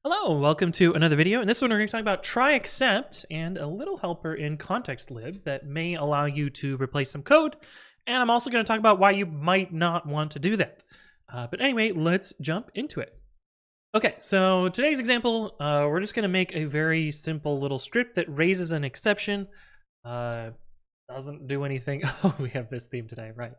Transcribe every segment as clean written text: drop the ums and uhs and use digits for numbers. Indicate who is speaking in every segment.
Speaker 1: Hello, and welcome to another video. In this one, we're going to talk about try except and a little helper in contextlib that may allow you to replace some code. And I'm also going to talk about why you might not want to do that. But anyway, let's jump into it. Okay, so today's example, we're just going to make a very simple little script that raises an exception. Doesn't do anything. Oh, we have this theme today, right?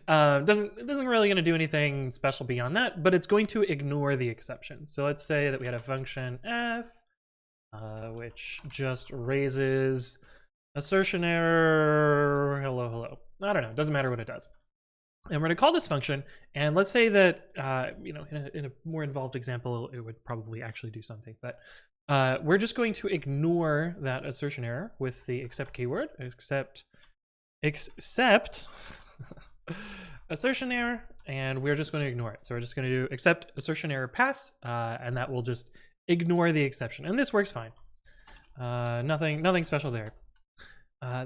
Speaker 1: Doesn't really going to do anything special beyond that, but it's going to ignore the exception. So let's say that we had a function f, which just raises assertion error, hello, hello. I don't know, doesn't matter what it does. And we're going to call this function, and let's say that, in a more involved example, it would probably actually do something, but we're just going to ignore that assertion error with the except keyword, except assertion error, and we're just going to ignore it. So we're just going to do except assertion error pass, and that will just ignore the exception. And this works fine. Nothing special there.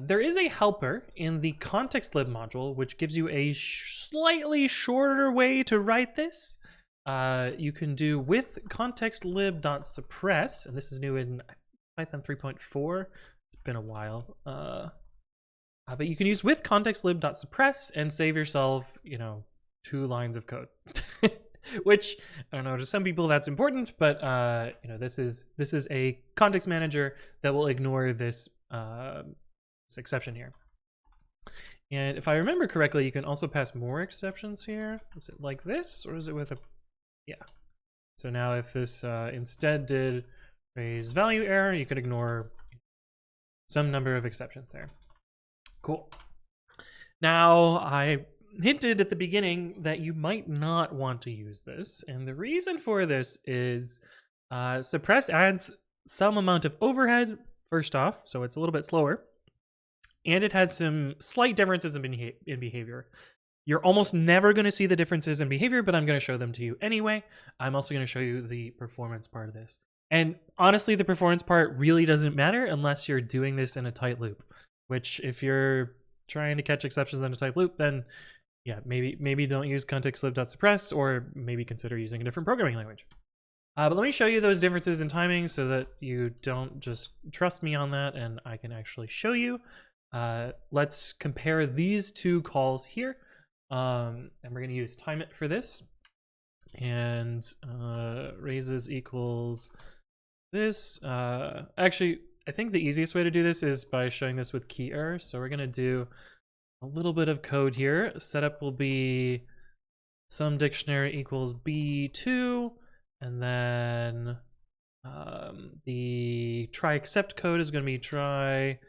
Speaker 1: There is a helper in the contextlib module, which gives you a slightly shorter way to write this. You can do with contextlib.suppress, and this is new in Python 3.4. It's been a while. But you can use with contextlib.suppress and save yourself, 2 lines of code. Which, I don't know, to some people that's important, but this is a context manager that will ignore this exception here. And if I remember correctly, you can also pass more exceptions here. Is it like this, or is it with a... Yeah. So now if this instead did raise value error, you could ignore some number of exceptions there. Cool. Now, I hinted at the beginning that you might not want to use this. And the reason for this is suppress adds some amount of overhead, first off, so it's a little bit slower. And it has some slight differences in behavior. You're almost never going to see the differences in behavior, but I'm going to show them to you anyway. I'm also going to show you the performance part of this. And honestly, the performance part really doesn't matter unless you're doing this in a tight loop, which if you're trying to catch exceptions in a tight loop, then yeah, maybe don't use contextlib.suppress, or maybe consider using a different programming language. But let me show you those differences in timing so that you don't just trust me on that and I can actually show you. Let's compare these 2 calls here. And we're going to use time it for this, and raises equals this. Actually, I think the easiest way to do this is by showing this with key error. So we're going to do a little bit of code here. Setup will be some dictionary equals b2, and then the try except code is going to be try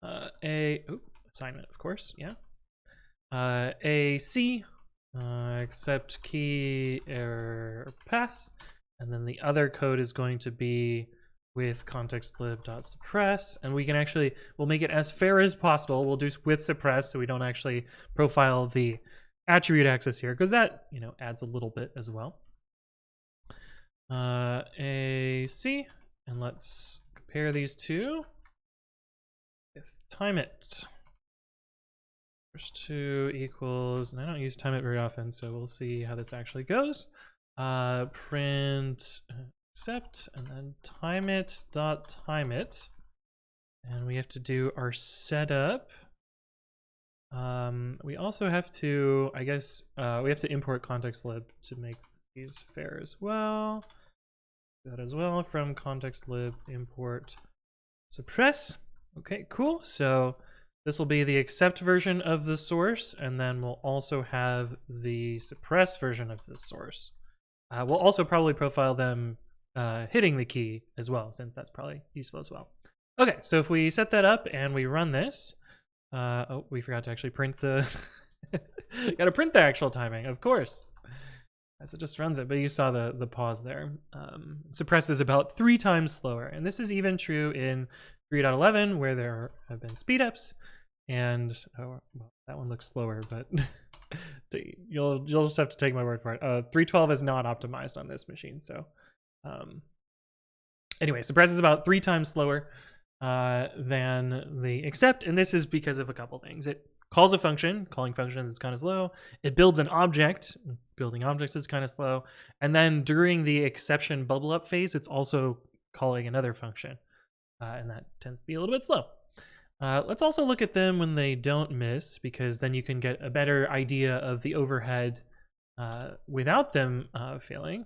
Speaker 1: assignment, of course, yeah. AC, except key error pass, and then the other code is going to be with contextlib.suppress, and we'll make it as fair as possible. We'll do with suppress so we don't actually profile the attribute access here, because that adds a little bit as well. AC, and let's compare these 2 with time it. First 2 equals, and I don't use time it very often, so we'll see how this actually goes. Print except, and then time it dot time it, and we have to do our setup. We also have to, I guess, we have to import contextlib to make these fair as well. Do that as well from contextlib import suppress. Okay, cool. So this will be the accept version of the source, and then we'll also have the suppress version of the source. We'll also probably profile them hitting the key as well, since that's probably useful as well. Okay, so if we set that up and we run this, oh, we forgot to actually print the... Got to print the actual timing, of course. As it just runs it, but you saw the pause there. Suppress is about 3 times slower, and this is even true in 3.11, where there have been speedups, and oh, well, that one looks slower, but you'll just have to take my word for it. 3.12 is not optimized on this machine, so anyway, suppress is about 3 times slower than the accept, and this is because of a couple things. It calls a function. Calling functions is kind of slow. It builds an object. Building objects is kind of slow. And then during the exception bubble up phase, it's also calling another function. And that tends to be a little bit slow. Let's also look at them when they don't miss, because then you can get a better idea of the overhead without them failing.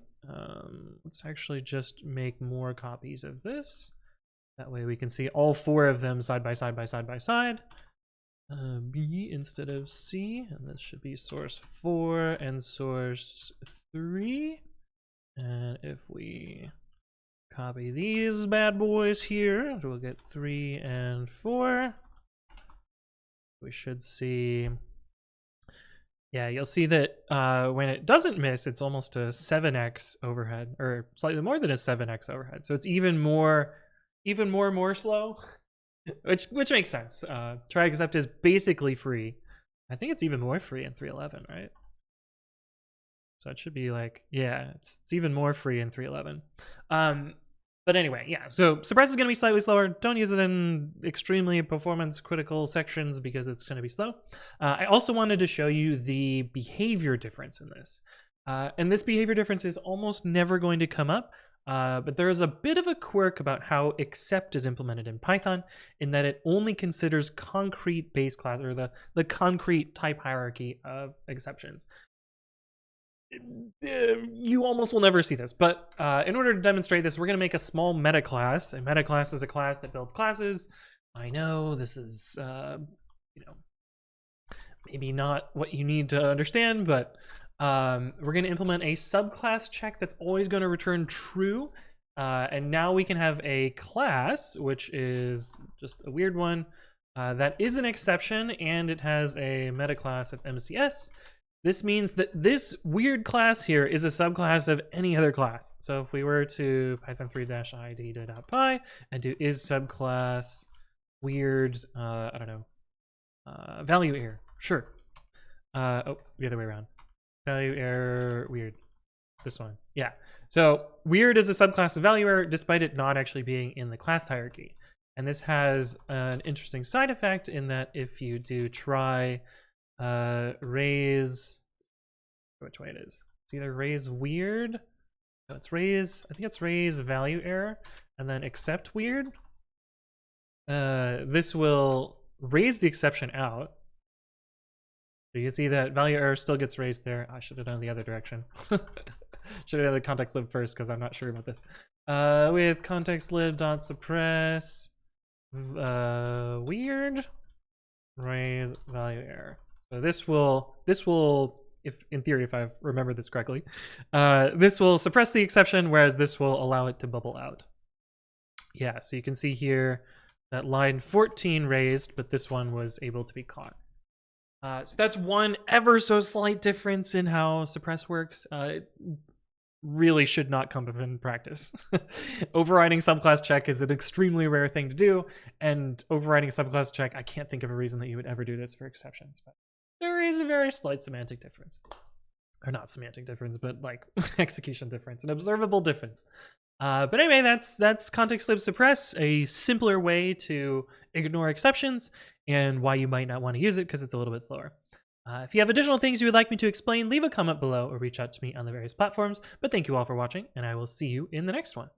Speaker 1: Let's actually just make more copies of this. That way we can see all 4 of them side by side by side by side. B instead of C, and this should be source 4 and source 3. And if we copy these bad boys here, we'll get 3 and 4. We should see, yeah, you'll see that when it doesn't miss, it's almost a 7x overhead, or slightly more than a 7x overhead. So it's even more slow, which makes sense. Try except is basically free. I think it's even more free in 3.11, right? So it should be like, yeah, it's even more free in 3.11. But anyway, yeah, so suppress is going to be slightly slower. Don't use it in extremely performance critical sections because it's going to be slow. I also wanted to show you the behavior difference in this. And this behavior difference is almost never going to come up, but there is a bit of a quirk about how except is implemented in Python, in that it only considers concrete base class, or the concrete type hierarchy of exceptions. You almost will never see this, but in order to demonstrate this, we're going to make a small meta class. A meta class is a class that builds classes. I know this is, maybe not what you need to understand, but we're going to implement a subclass check that's always going to return true. And now we can have a class, which is just a weird one, that is an exception, and it has a meta class of MCS. This means that this weird class here is a subclass of any other class. So if we were to python 3-id.py and do is subclass weird, I don't know, value error, sure. Oh, the other way around. Value error weird. This one, yeah. So weird is a subclass of value error, despite it not actually being in the class hierarchy. And this has an interesting side effect in that if you do try raise, which way it is, it's either raise weird, no, it's raise, I think it's raise value error, and then accept weird. This will raise the exception out. So you can see that value error still gets raised there. I should have done the other direction. Should have done the contextlib first, because I'm not sure about this. With contextlib.suppress weird raise value error. So this will, if in theory, if I remember this correctly, this will suppress the exception, whereas this will allow it to bubble out. Yeah, so you can see here that line 14 raised, but this one was able to be caught. So that's one ever so slight difference in how suppress works. It really should not come up in practice. Overriding subclass check is an extremely rare thing to do, and overriding subclass check, I can't think of a reason that you would ever do this for exceptions, but there is a very slight semantic difference. Or not semantic difference, but like execution difference, an observable difference. But anyway, that's contextlib.suppress, a simpler way to ignore exceptions, and why you might not want to use it because it's a little bit slower. If you have additional things you would like me to explain, leave a comment below or reach out to me on the various platforms. But thank you all for watching, and I will see you in the next one.